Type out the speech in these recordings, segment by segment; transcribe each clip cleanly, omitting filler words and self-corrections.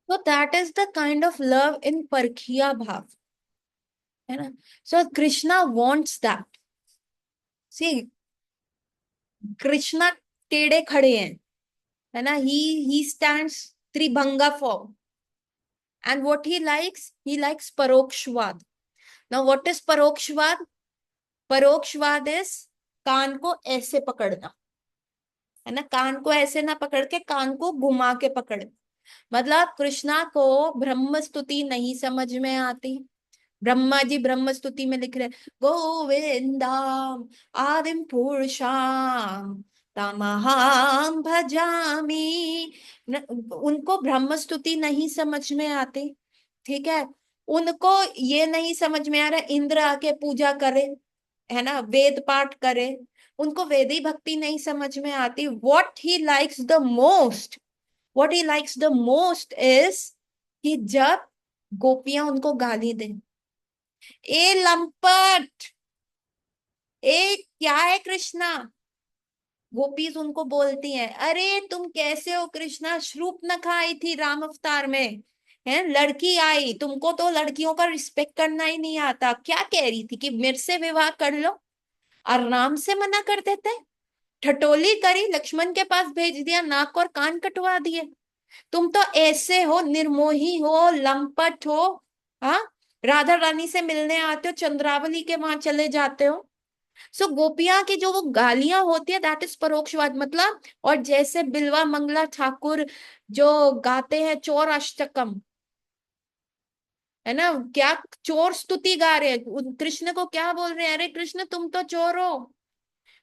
तो that is the kind of love in परखिया भाव, है ना। So Krishna wants that. See, Krishna टेढ़े खड़े हैं, है ना। ही स्टैंड्स त्रिभंगा form, and what he likes परोक्षवाद। नाउ व्हाट इज परोक्षवाद? परोक्षवाद इज कान को ऐसे पकड़ना, है ना। कान को ऐसे ना पकड़ के कान को घुमा के पकड़ना। मतलब कृष्णा को ब्रह्म स्तुति नहीं समझ में आती। ब्रह्मा जी ब्रह्म स्तुति में लिख रहे, गोविंदाम आदिम पुरुषाम तमहम भजामी। उनको ब्रह्म स्तुति नहीं समझ में आती, ठीक है। उनको ये नहीं समझ में आ रहा इंद्र आके पूजा करे, है ना, वेद पाठ करे। उनको वेदी भक्ति नहीं समझ में आती। What he likes the most is कि जब गोपियां उनको गाली दें, ए लंपट, ए क्या है कृष्णा। गोपीज उनको बोलती हैं, अरे तुम कैसे हो कृष्णा, शूर्पणखा आई थी राम अवतार में, है लड़की आई, तुमको तो लड़कियों का रिस्पेक्ट करना ही नहीं आता। क्या कह रही थी कि मेरे से विवाह कर लो, आराम से मना कर देते। ठटोली करी, लक्ष्मण के पास भेज दिया, नाक और कान कटवा दिए। तुम तो ऐसे हो, निर्मोही हो, लंपट हो। हाँ, राधा रानी से मिलने आते हो, चंद्रावली के वहां चले जाते हो। सो गोपियां की जो वो गालियां होती है, दैट इज परोक्षवाद। मतलब, और जैसे बिल्वा मंगला ठाकुर जो गाते हैं चोर अष्टकम, है ना, क्या चोर स्तुति गा रहे हैं, कृष्ण को क्या बोल रहे हैं, अरे कृष्ण तुम तो चोर हो।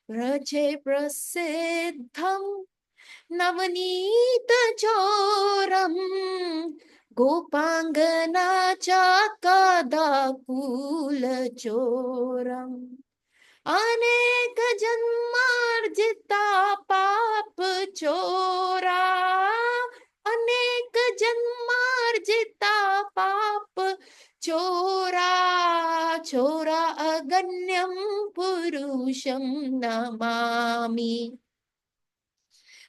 रजे प्रसिद्धम नवनीत चोरम गोपांगना चाकदाकूल चोरम अनेक जन्मार्जिता पाप चोरा, अनेक जन्मार्जिता पाप चोरा, चोरा अगण्यम पुरुषम नमामि।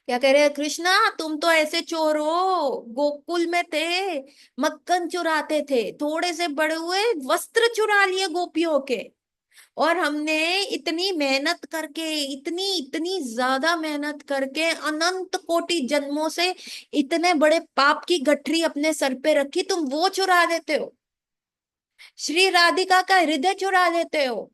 क्या कह रहे हैं कृष्णा, तुम तो ऐसे चोर हो, गोकुल में थे, मक्खन चुराते थे, थोड़े से बड़े हुए वस्त्र चुरा लिए गोपियों के। और हमने इतनी मेहनत करके, इतनी इतनी ज्यादा मेहनत करके, अनंत कोटि जन्मों से इतने बड़े पाप की गठरी अपने सर पे रखी, तुम वो चुरा देते हो। श्री राधिका का हृदय चुरा लेते हो।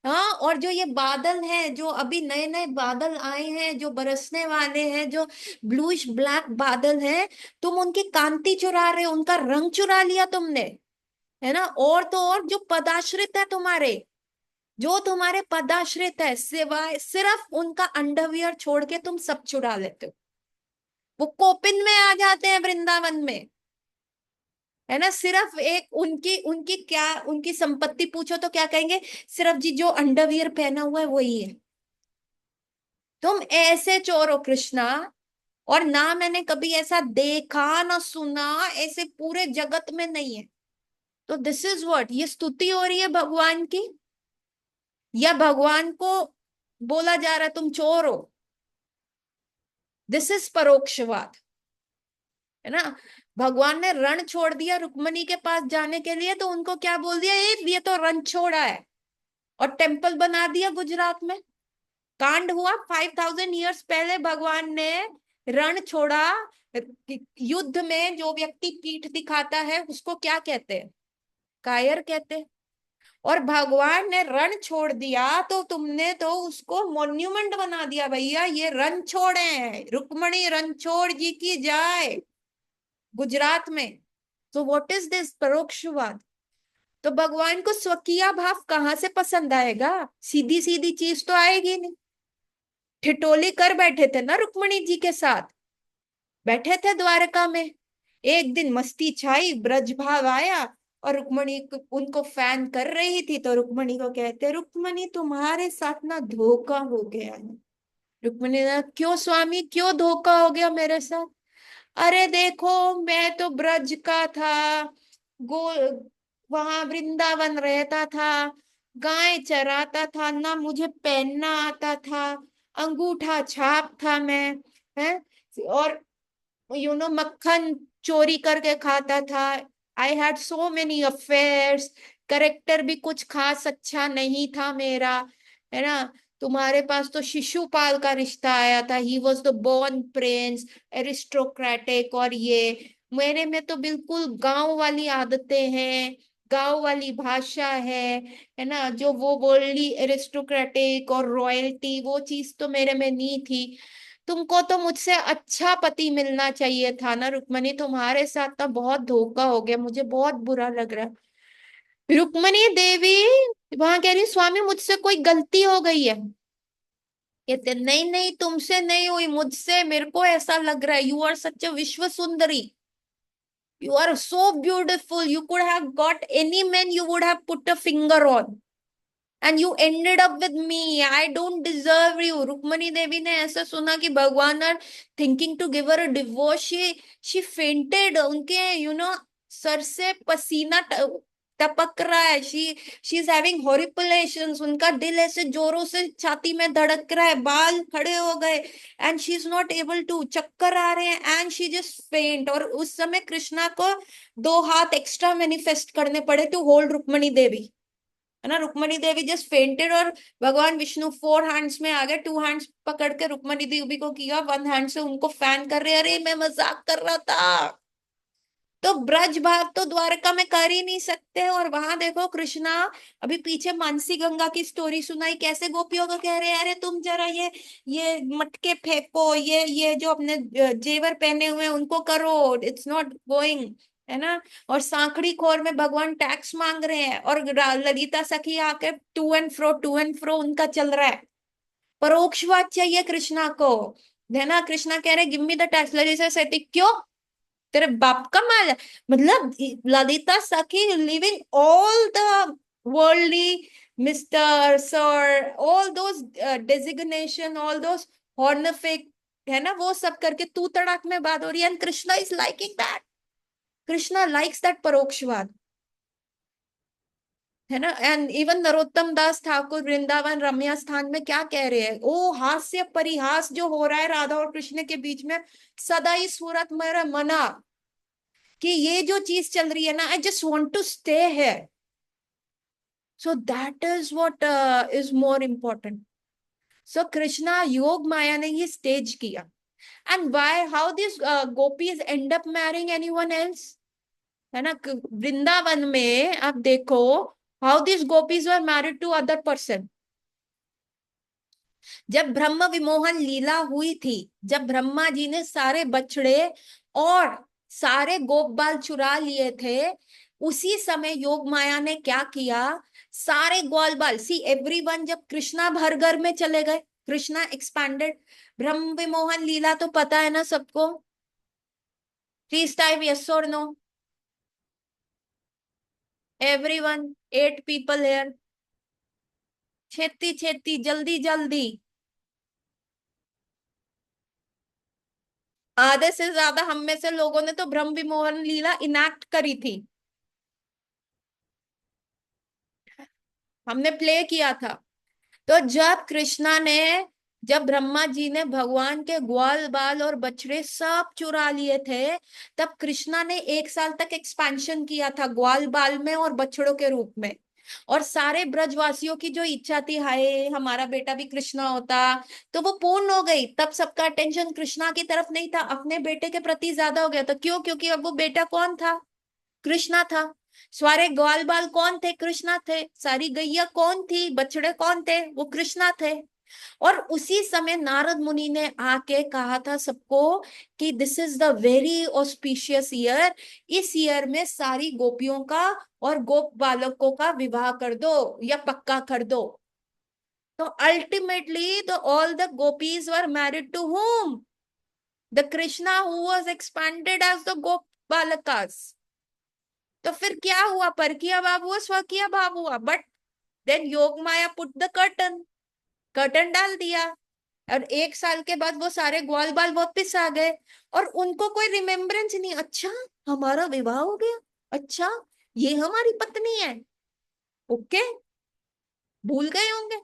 हाँ, और जो ये बादल हैं, जो अभी नए नए बादल आए हैं, जो बरसने वाले हैं, जो ब्लूइश ब्लैक बादल हैं, तुम उनकी कांति चुरा रहे हो, उनका रंग चुरा लिया तुमने, है ना। और तो और जो पदाश्रित है तुम्हारे, जो तुम्हारे पदाश्रित है, सिवाय सिर्फ उनका अंडरवियर छोड़ के तुम सब चुरा लेते हो। वो कोपिन में आ जाते हैं वृंदावन में, है ना। सिर्फ एक उनकी उनकी क्या उनकी संपत्ति पूछो तो क्या कहेंगे, सिर्फ जी जो अंडरवियर पहना हुआ है वही है। तुम ऐसे चोर हो कृष्णा। और ना मैंने कभी ऐसा देखा ना सुना, ऐसे पूरे जगत में नहीं है। तो दिस इज व्हाट, ये स्तुति हो रही है भगवान की, या भगवान को बोला जा रहा है तुम चोर हो। दिस इज परोक्षवाद, है ना। भगवान ने रण छोड़ दिया रुक्मणी के पास जाने के लिए, तो उनको क्या बोल दिया, ये तो रण छोड़ा है, और टेम्पल बना दिया गुजरात में। कांड हुआ 5000 ईयर्स पहले, भगवान ने रण छोड़ा। युद्ध में जो व्यक्ति पीठ दिखाता है उसको क्या कहते हैं, कायर कहते हैं। और भगवान ने रण छोड़ दिया तो तुमने तो उसको मॉन्यूमेंट बना दिया, भैया ये रण छोड़े हैं, रुक्मणी रणछोड़ जी की जाए, गुजरात में। तो व्हाट इज दिस परोक्षवाद। तो भगवान को स्वकीय भाव कहाँ से पसंद आएगा, सीधी सीधी चीज तो आएगी नहीं। ठिठोली कर बैठे थे ना रुक्मणी जी के साथ, बैठे थे द्वारका में। एक दिन मस्ती छाई, ब्रज भाव आया, और रुक्मणी उनको फैन कर रही थी, तो रुक्मणी को कहते, रुक्मणी तुम्हारे साथ ना धोखा हो गया है। रुक्मणी ने, क्यों स्वामी, क्यों धोखा हो गया मेरे साथ। अरे देखो, मैं तो ब्रज का था, गो वहां वृंदावन रहता था, गाय चराता था, ना मुझे पहनना आता था, अंगूठा छाप था मैं, है। और मक्खन चोरी करके खाता था। I had so many affairs. Character भी कुछ खास अच्छा नहीं था मेरा, है ना। तुम्हारे पास तो शिशुपाल का रिश्ता आया था, he was the born prince, aristocratic. और ये मेरे में तो बिल्कुल गांव वाली आदतें हैं, गांव वाली भाषा है ना। जो वो बोली एरिस्टोक्रेटिक और रॉयल्टी, वो चीज तो मेरे में नहीं थी। तुमको तो मुझसे अच्छा पति मिलना चाहिए था ना रुक्मणी, तुम्हारे साथ तो बहुत धोखा हो गया, मुझे बहुत बुरा लग रहा है। रुक्मणी देवी वहां कह रही, स्वामी मुझसे कोई गलती हो गई है। कहते नहीं नहीं, तुमसे नहीं हुई, मुझसे, मेरे को ऐसा लग रहा है। यू आर सच अ विश्व सुंदरी, you are so beautiful, you could have got any man you would have put a finger on, and you ended up with me, I don't deserve you. Rukmini Devi ने ऐसा सुना कि भगवान are thinking to give her a divorce, she fainted. उनके सर से पसीना टपक रहा है। शी इज हैविंग हॉरिपिलेशंस, उनका दिल ऐसे जोरों से छाती में धड़क रहा है, बाल खड़े हो गए, and she is not able to, चक्कर आ रहे हैं, एंड शी जस्ट फेंट। और उस समय कृष्णा को 2 हाथ एक्स्ट्रा मैनिफेस्ट करने पड़े टू होल्ड रुक्मणी देवी, है ना। रुक्मणी देवी जस्ट फेंटेड, और भगवान विष्णु 4 हैंड्स में आ गए, 2 हैंड्स पकड़ के रुक्मणी देवी को किया, 1 हैंड से उनको फैन कर रहे। अरे मैं मजाक कर रहा था। तो ब्रज भाग तो द्वारका में कर ही नहीं सकते, और वहां देखो कृष्णा, अभी पीछे मानसी गंगा की स्टोरी सुनाई, कैसे गोपियों को कह रहे हैं अरे तुम जरा ये मटके फेंको, ये जो अपने जेवर पहने हुए हैं उनको करो, इट्स नॉट गोइंग, है ना। और सांकड़ी खोर में भगवान टैक्स मांग रहे हैं, और ललिता सखी आके टू एंड फ्रो उनका चल रहा है। परोक्षवाद चाहिए कृष्णा को, है ना। कृष्णा कह रहे give me the tax, Lalita सहती क्यों, तेरे बाप का माल है। मतलब ललिता सखी leaving all the worldly, mister, sir, all those designation, all those honorific, है ना, वो सब करके तू तड़ाक में बात हो रही है, and Krishna is liking that. Krishna likes that परोक्षवाद, है ना। एंड इवन नरोत्तम दास ठाकुर वृंदावन रम्या स्थान में क्या कह रहे हैं, ओ हास्य परिहास जो हो रहा है राधा और कृष्ण के बीच में, सदा ही सूरत मेरा मना, कि ये जो चीज चल रही है ना, I just want to stay है। So that is what is more important. So Krishna योग माया ने ये स्टेज किया, and why how this gopis end up marrying anyone else, है ना। वृंदावन में आप देखो, how this gopis were married to other person. जब ब्रह्म विमोहन लीला हुई थी, जब ब्रह्मा जी ने सारे बछड़े और सारे गोप बाल चुरा लिए थे, उसी समय योग माया ने क्या किया, सारे ग्वाल बाल, सी एवरीवन, जब कृष्णा भर घर में चले गए, कृष्णा एक्सपैंडेड। ब्रह्म विमोहन लीला तो पता है ना सबको, प्लीज टाइप यस और नो, एवरीवन, 8 पीपल हेयर, छेती छेती, जल्दी जल्दी। आधे से ज्यादा हम में से लोगों ने तो ब्रह्म विमोहन लीला इनैक्ट करी थी, हमने प्ले किया था। तो जब कृष्णा ने, जब ब्रह्मा जी ने भगवान के ग्वाल बाल और बछड़े सब चुरा लिए थे, तब कृष्णा ने 1 साल तक एक्सपेंशन किया था ग्वाल बाल में और बछड़ों के रूप में। और सारे ब्रजवासियों की जो इच्छा थी, हाय हमारा बेटा भी कृष्णा होता, तो वो पूर्ण हो गई। तब सबका अटेंशन कृष्णा की तरफ नहीं था, अपने बेटे के प्रति ज्यादा हो गया था। क्यों? क्योंकि अब वो बेटा कौन था, कृष्णा था। सारे ग्वाल बाल कौन थे, कृष्णा थे। सारी गैया कौन थी, बछड़े कौन थे, वो कृष्णा थे। और उसी समय नारद मुनि ने आके कहा था सबको कि this is the very auspicious year, इस ईयर में सारी गोपियों का और गोप बालकों का विवाह कर दो या पक्का कर दो। तो ultimately the all the gopis were married to whom, the Krishna who was expanded as the गोप बालकास। तो फिर क्या हुआ, परकीय भाव हुआ, स्वकीय भाव हुआ, बट देन योग माया पुट द कर्टन, कर्टन डाल दिया। और 1 साल के बाद वो सारे ग्वाल बाल वापिस आ गए, और उनको कोई रिमेम्बरेंस नहीं, अच्छा हमारा विवाह हो गया, अच्छा ये हमारी पत्नी है, ओके, भूल गए होंगे।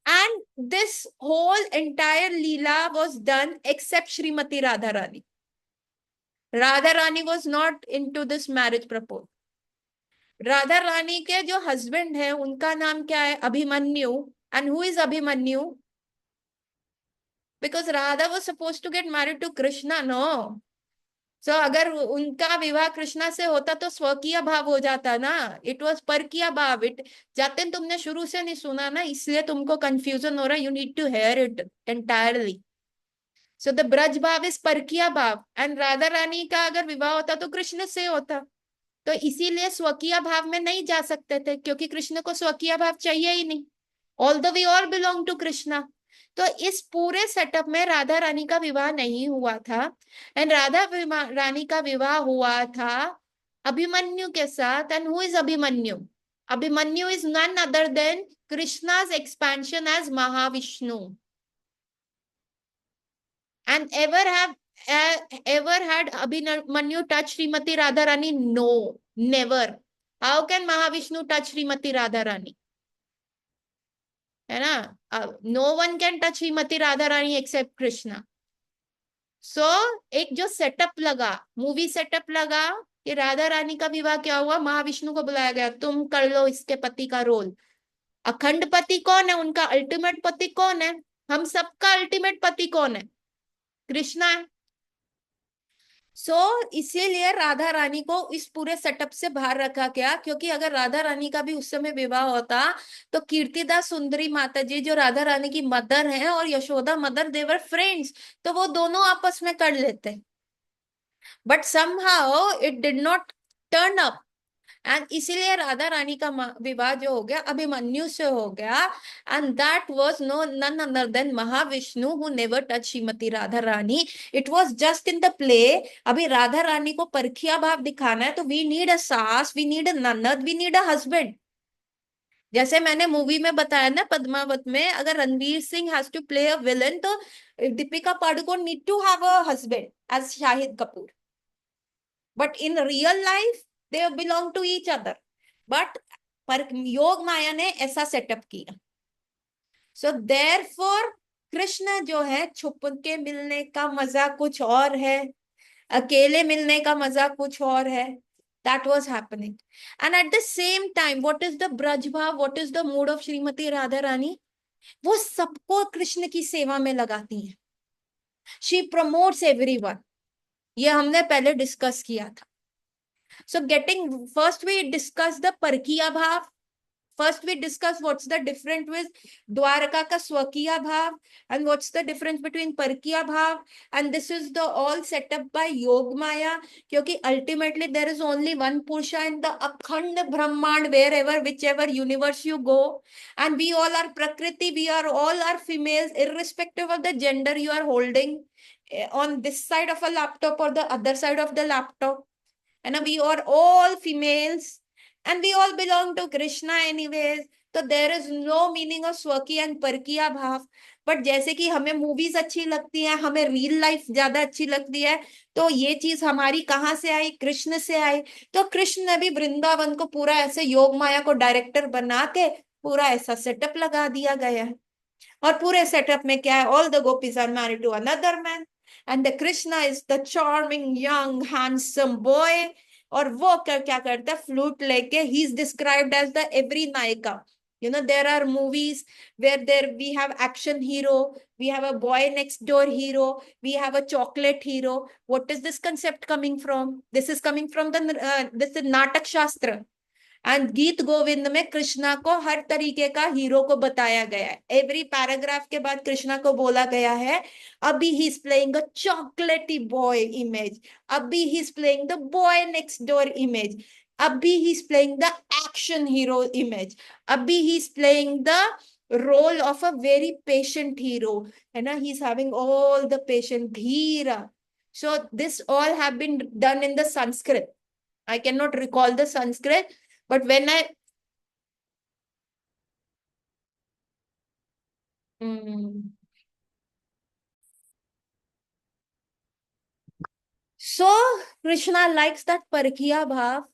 And this whole entire Leela was done except Srimati Radharani. Radharani was not into this marriage proposal. Radha Rani के जो हस्बैंड है उनका नाम क्या है? Abhimanyu. And who is Abhimanyu? Because Radha was supposed to get married to Krishna, no. So अगर उनका विवाह कृष्णा से होता तो स्वकीय भाव हो जाता ना. इट वॉज परकीय भाव. इट जाते तुमने शुरू से नहीं सुना ना, इसलिए तुमको कंफ्यूजन हो रहा है. You need to hear it entirely. So the Braj भाव इज परकीय भाव, एंड राधा रानी का अगर विवाह होता तो कृष्ण से होता. तो इसीलिए स्वकीय भाव में नहीं जा सकते थे, क्योंकि कृष्ण को स्वकीय भाव चाहिए ही नहीं. All the we all belong to Krishna. तो इस पूरे सेटअप में राधा रानी का विवाह नहीं हुआ था. एंड रानी का विवाह हुआ था अभिमन्यु के साथ. And who is Abhimanyu? Abhimanyu is none other than Krishna's expansion as Mahavishnu. And ever had Abhimanyu touch Srimati Radharani? No, never. How can Mahavishnu touch Srimati Radharani? है ना? No one can touch Srimati Radharani except Krishna. So एक जो setup लगा, movie setup लगा कि राधा रानी का विवाह क्या हुआ, महाविष्णु को बुलाया गया, तुम कर लो इसके पति का रोल. अखंड पति कौन है? उनका अल्टीमेट पति कौन है? हम सबका अल्टीमेट पति कौन है? कृष्णा है. इसीलिए राधा रानी को इस पूरे सेटअप से बाहर रखा गया, क्योंकि अगर राधा रानी का भी उस समय विवाह होता तो कीर्तिदास सुंदरी माता जी जो राधा रानी की मदर है और यशोदा मदर, देवर फ्रेंड्स, तो वो दोनों आपस में कर लेते. But somehow it did not turn up. And इसीलिए राधा रानी का विवाह जो हो गया अभिमन्यु से हो गया. And that was no none other than Mahavishnu who never touch Shrimati Radha Rani. It was just in the play. अभी राधा रानी को परखिया भाव दिखाना है तो वी नीड अ सास, वी नीड अ ननद, वी नीड अ हस्बैंड. जैसे मैंने मूवी में बताया ना पद्मावत में, अगर Ranveer Singh has to play a villain तो Deepika Padukone need to have a husband as Shahid Kapoor. But in real life they belong to each other. But पर योग माया ने ऐसा सेटअप किया. सो देयरफॉर कृष्ण जो है, छुप के मिलने का मजा कुछ और है, अकेले मिलने का मजा कुछ और है. That was happening. And at the same time, what is the Braj Bhav? What is the mood of Srimati Radha Rani? वो सबको कृष्ण की सेवा में लगाती है. She promotes everyone. ये हमने पहले डिस्कस किया था. So first we discuss the Parkiya Bhav. First we discuss what's the difference with Dwaraka ka Swakiya Bhav and what's the difference between Parkiya Bhav. And this is the all set up by Yog Maya. Kyunki ultimately there is only one Purusha in the Akhand Brahmand, wherever, whichever universe you go. And we all are Prakriti, we are all are females, irrespective of the gender you are holding on this side of a laptop or the other side of the laptop. And we are all females and we all belong to Krishna anyways. तो there is no meaning of स्वकीय and परकीय भाव. But जैसे कि हमें movies अच्छी लगती है, हमें रियल लाइफ ज्यादा अच्छी लगती है, तो ये चीज हमारी कहाँ से आई? कृष्ण से आई. तो कृष्ण ने भी वृंदावन को पूरा ऐसे योग माया को डायरेक्टर बना के पूरा ऐसा सेटअप लगा दिया गया है. और पूरे सेटअप में क्या है? All the gopis are married to another man and the Krishna is the charming young handsome boy. और वो क्या करता है? फ्लूट लेके he is described as the every नायिका. You know, there are movies where there we have action hero, we have a boy next door hero, we have a chocolate hero. What is this concept coming from? This is coming from the this is Natak Shastra. And गीत गोविंद में कृष्णा को हर तरीके का hero को बताया गया है. Every paragraph के बाद कृष्णा को बोला गया है अभी ही इज प्लेइंग अ चॉकलेटी बॉय इमेज, अभी he is playing the boy next door image, अभी he is playing the action hero image, अभी he is playing the role of a very patient hero, है ना. He is having all the patient धीरा. So this all have been done in the Sanskrit. I cannot recall the Sanskrit, but when I mm, so Krishna likes that Parkiya Bhav,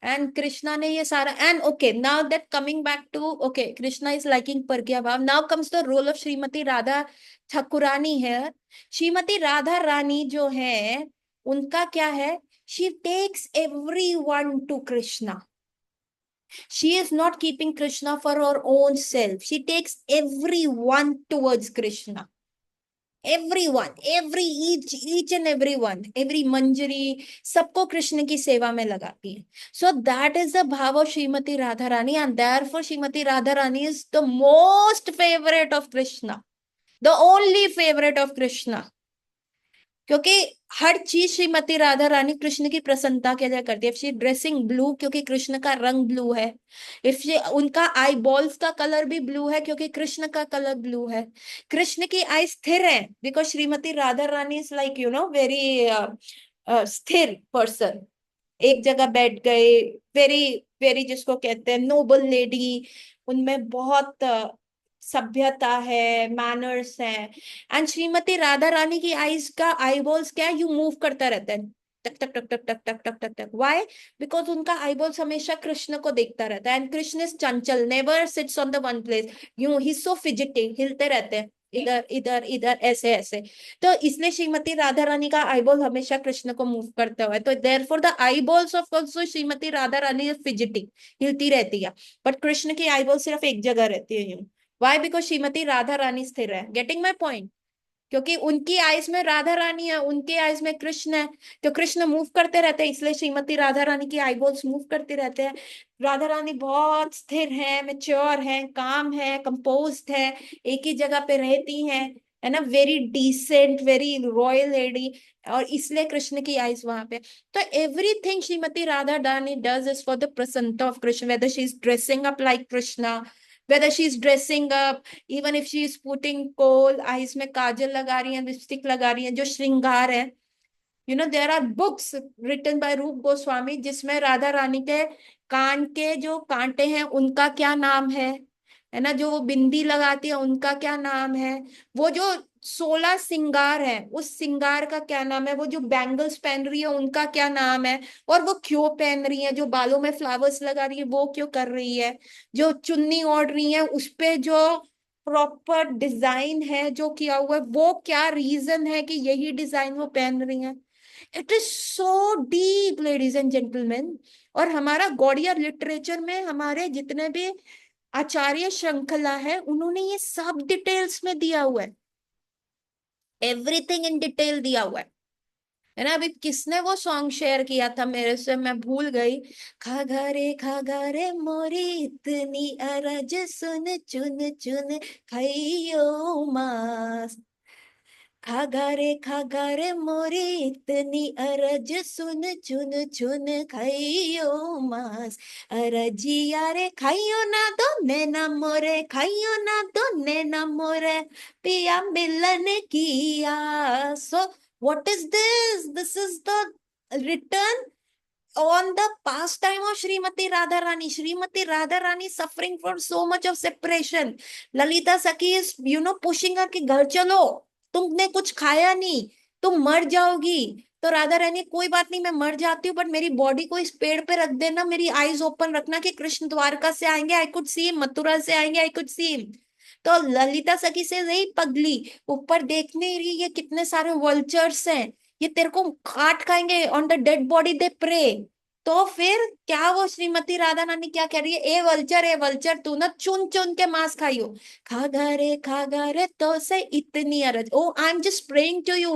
and Krishna ने ये सारा, and okay now that coming back to, okay Krishna is liking प्रज्ञा भाव, now comes the role of Shrimati Radha Thakurani है। श्रीमती राधा रानी जो है उनका क्या है, she takes every one to Krishna, she is not keeping Krishna for her own self, she takes everyone towards Krishna, everyone, every each and everyone, every manjari, सबको कृष्ण की सेवा में लगाती है। So that is the भाव of Srimati Radharani, and therefore Srimati Radharani is the most favorite of Krishna, the only favorite of Krishna, क्योंकि हर चीज श्रीमती राधा रानी कृष्ण की प्रसन्नता के लिए करती है। इफ शी ड्रेसिंग ब्लू, क्योंकि कृष्ण का रंग ब्लू है। इफ शी, उनका आई बॉल्स का कलर भी ब्लू है क्योंकि कृष्ण का कलर ब्लू है। कृष्ण की आई स्थिर है because Shrimati Radha Rani is like very स्थिर पर्सन, एक जगह बैठ गए, वेरी वेरी जिसको कहते हैं नोबल लेडी, उनमें बहुत सभ्यता है, मैनर्स है। एंड श्रीमती राधा रानी की आईज का आईबॉल्स क्या है, यू मूव करता रहता है, टक टक टक टक टक टक टक टक टक, व्हाई, बिकॉज उनका आईबॉल्स हमेशा कृष्ण को देखता रहता है। And Krishna is Chanchal, never sits on the one place, you he so fidgeting, हिलते रहते हैं इधर इधर इधर, ऐसे ऐसे। तो इसलिए श्रीमती राधा रानी का आईबॉल हमेशा कृष्ण को मूव करता हुआ है, तो therefore the eyeballs of also Shrimati Radha Rani is fidgeting, हिलती रहती है। बट कृष्ण की आईबॉल सिर्फ एक जगह रहती है, यूं। वाई, बिकॉज श्रीमती राधा रानी स्थिर है। Getting my point? क्योंकि उनकी आइज में राधा रानी है, उनके आइज में कृष्ण है, तो कृष्ण मूव करते रहते हैं, इसलिए श्रीमती राधा रानी की आईबॉल्स मूव करते रहते हैं। राधा रानी बहुत स्थिर है, मेच्योर है, काम है, कंपोज्ड है, एक ही जगह पे रहती हैं, है ना, very decent, very royal lady, और इसलिए कृष्ण की आइज वहां पे। तो everything Shrimati Radha Rani does is for the प्रसन्नता of Krishna, whether she is dressing up like Krishna, whether she's dressing up, even if she is putting kohl, eyes में काजल लगा रही है, लिपस्टिक लगा रही है, जो श्रृंगार है। There are books written by Rupa Goswami जिसमें राधा रानी के कान के जो कांटे हैं उनका क्या नाम है ना, जो वो बिंदी लगाती है उनका क्या नाम है, वो जो 16 सिंगार है उस सिंगार का क्या नाम है, वो जो बैंगल्स पहन रही है उनका क्या नाम है, और वो क्यों पहन रही है, जो बालों में फ्लावर्स लगा रही है वो क्यों कर रही है, जो चुन्नी ओढ़ रही है उस पे जो प्रॉपर डिजाइन है जो किया हुआ है वो क्या रीजन है कि यही डिजाइन वो पहन रही है। It is so deep ladies and gentleman. और हमारा गौड़िया लिटरेचर में हमारे जितने भी आचार्य श्रृंखला है उन्होंने ये सब डिटेल्स में दिया हुआ है, एवरीथिंग इन डिटेल दिया हुआ है ना। अभी किसने वो सॉन्ग शेयर किया था मेरे से, मैं भूल गई। खा गा रे मोरी इतनी अरज, सुन चुन चुन खइयो मास, खा गा रे मोरी इतनी अरज, सुन चुन चुन खइयो मास, अरजिया रे खाइयो ना दो नैना मोरे, खाइयो ना दो नैना मोरे, पिया मिलन किया। सो what is this? This is the written on the pastime of Srimati Radharani. Srimati Radharani is suffering from so much of separation. Lalita Sakhi is, pushing her कि घर चलो, तुमने कुछ खाया नहीं, तुम मर जाओगी। तो राधा रानी कोई बात नहीं, मैं मर जाती हूँ बट मेरी बॉडी को इस पेड़ पे रख देना, मेरी आईज ओपन रखना कि कृष्ण द्वारका से आएंगे, आई कुड सी, मथुरा से आएंगे, आई कुड सी। तो ललिता सखी से यही पगली ऊपर देखने रही, ये कितने सारे वल्चर्स हैं, ये तेरे को काट खाएंगे, on the dead body they pray. तो फिर क्या वो श्रीमती राधा रानी क्या कह रही है, ए वल्चर तू ना चुन चुन के मांस खाइयो, खा गा रे तो से इतनी अरज, oh I am just praying to you,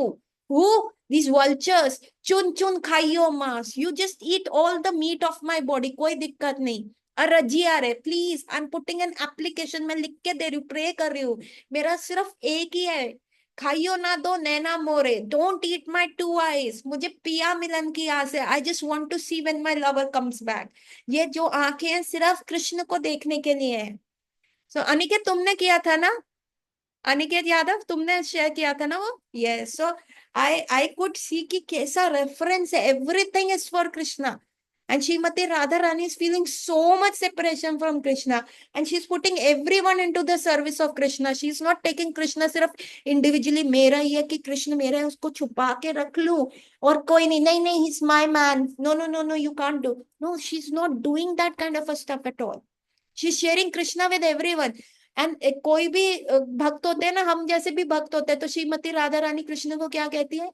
who these vultures, चुन चुन खाइयो मांस, you just eat all the meat of my body, कोई दिक्कत नहीं। अरजिया रे please, I am putting an application, मैं लिख के दे रही हूँ, प्रे कर रही हूँ, मेरा सिर्फ एक ही है, खाइयो ना दो नैना मोरे, don't eat my two eyes, मुझे पिया मिलन की आस है, I just want to see when my lover comes back. ये जो आंखें हैं सिर्फ कृष्ण को देखने के लिए है। सो अनिकेत तुमने किया था ना, अनिकेत यादव तुमने शेयर किया था ना वो, yes. So I could see कि कैसा रेफरेंस है, everything is for Krishna. And Srimati Radharani is feeling so much separation from Krishna, and she's putting everyone into the service of Krishna. She's not taking Krishna सिर्फ individually, मेरा ही है कि कृष्ण मेरा है उसको छुपा के रख लूं और कोई नहीं, नहीं नहीं, he's my man, no no no no, you can't do. No, she's not doing that kind of a stuff at all. She's sharing Krishna with everyone. And कोई भी भक्त होते हैं ना, हम जैसे भी भक्त होते हैं, तो श्रीमती राधा रानी कृष्ण को क्या कहती है?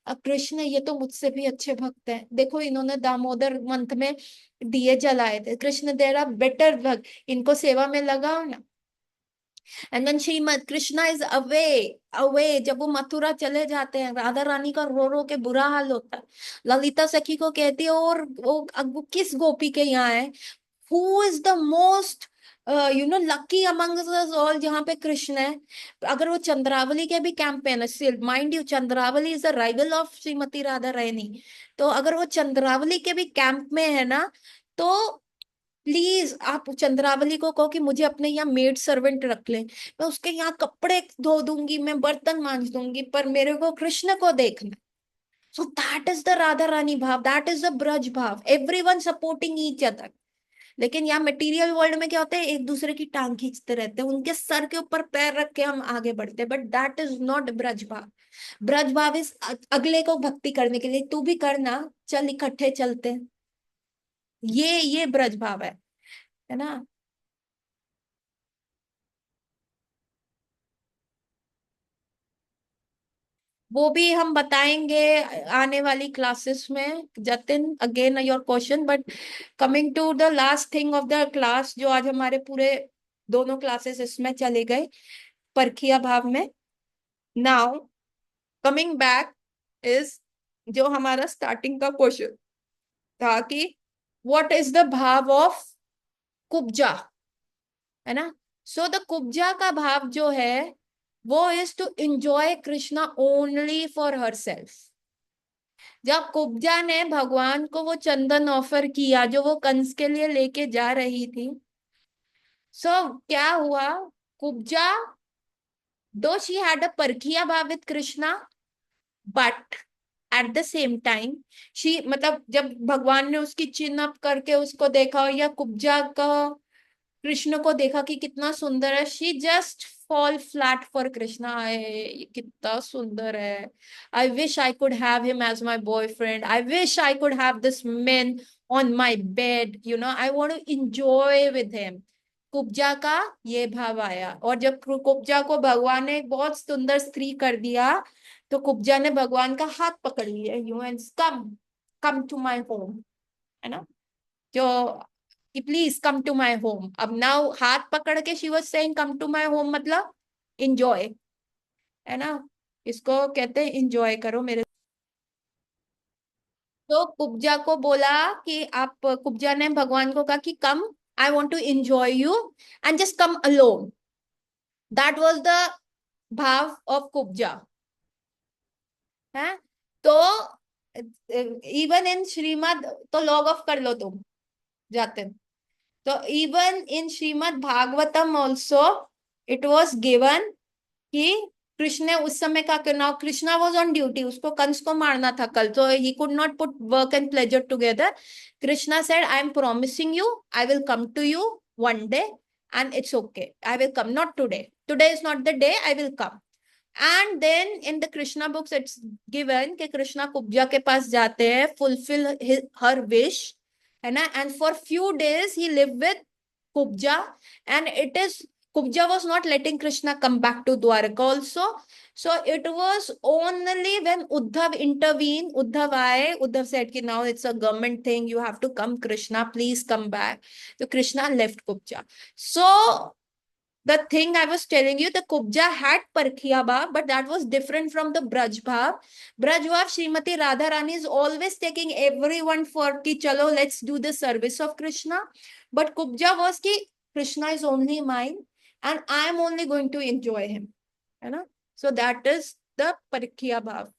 अब कृष्ण ये तो मुझसे भी अच्छे भक्त हैं, देखो इन्होंने दामोदर मंथ में दिए जलाए थे, कृष्ण दे रहा बेटर भक्त, इनको सेवा में लगाओ ना। And then Shrimad Krishna is away, away जब वो मथुरा चले जाते हैं, राधा रानी का रो रो के बुरा हाल होता है। ललिता सखी को कहती है, और वो अब वो किस गोपी के यहाँ है, who is the most lucky among us all, जहाँ पे कृष्ण है। अगर वो चंद्रावली के भी कैंप पे है ना, still mind you Chandravali is the rival of Shrimati Radha Rani, तो अगर वो चंद्रावली के भी कैंप में है ना, तो प्लीज आप चंद्रावली को कहो कि मुझे अपने यहाँ मेड सर्वेंट रख ले, मैं उसके यहाँ कपड़े धो दूंगी, मैं बर्तन मांज दूंगी, पर मेरे को कृष्ण को देखना। So that is the Radha Rani भाव, दैट इज द ब्रज भाव, एवरीवन सपोर्टिंग ईच अदर। लेकिन यहाँ मटेरियल वर्ल्ड में क्या होता है, एक दूसरे की टांग खींचते रहते हैं, उनके सर के ऊपर पैर रख के हम आगे बढ़ते हैं, but that is not Braj भाव। ब्रज भाव इज अगले को भक्ति करने के लिए, तू भी करना, चल इकट्ठे चलते हैं, ये ब्रज भाव है ना। वो भी हम बताएंगे आने वाली क्लासेस में, Jatin again your question, but coming to the last thing of the class, जो आज हमारे पूरे दोनों क्लासेस इसमें चले गए, परखिया भाव में। नाउ कमिंग बैक इज, जो हमारा स्टार्टिंग का क्वेश्चन था कि व्हाट इज द भाव ऑफ कुब्जा, है ना। सो द कुब्जा का भाव जो है, वो is to enjoy Krishna only for herself. जब कुब्जा ने भगवान को वो चंदन ऑफर किया जो वो कंस के लिए लेके जा रही थी, सो क्या हुआ, कुब्जा, दो शी हैड अ परखिया भाव with Krishna, but at the same time she, मतलब जब भगवान ने उसकी चिन अप करके उसको देखा, या कुब्जा का कृष्ण को देखा कि कितना सुंदर है, she just fall flat for Krishna, ये कितना सुंदर है, I wish I could have him as my boyfriend, I wish I could have this man on my bed, I want to enjoy with him. Kubja का ये भाव आया, और जब कुब्जा को भगवान ने एक बहुत सुंदर स्त्री कर दिया, तो कुब्जा ने भगवान का हाथ पकड़ लिया, you and come, come to my home, है ना, जो कि please come to my home. अब नाउ हाथ पकड़ के she was saying come to my home, मतलब इंजॉय, है ना, इसको कहते हैं इंजॉय करो मेरे। तो कुब्जा को बोला कि आप, कुब्जा ने भगवान को कहा कि come, I want to enjoy you and just come alone, that was the भाव ऑफ कुब्जा, है। तो इवन इन श्रीमद, तो लॉग ऑफ कर लो तुम जाते, तो even in Shrimad Bhagavatam also it was given कि कृष्ण ने उस समय का, now Krishna was on duty, उसको कंस को मारना था कल, तो he could not put work and pleasure together. Krishna said I am promising you I will come to you one day, and it's okay, I will come, not today, today is not the day, I will come. And then in the Krishna books it's given कि कृष्णा कुब्जा के पास जाते हैं, fulfil हर wish, है ना, and for few days he live with Kubja, and it is, Kubja was not letting Krishna come back to Dwarka also. So it was only when Uddhav intervened, Uddhav aaye, Uddhav said ki now it's a government thing, you have to come Krishna, please come back. So Krishna left Kubja. So the thing I was telling you, the Kubja had Parkhiya Bhav, but that was different from the Braj Bhav. Braj Bhav, Srimati Radharani is always taking everyone for ki chalo, let's do the service of Krishna. But Kubja was ki Krishna is only mine and I am only going to enjoy him. है ना? So that is the Parkhiya Bhav.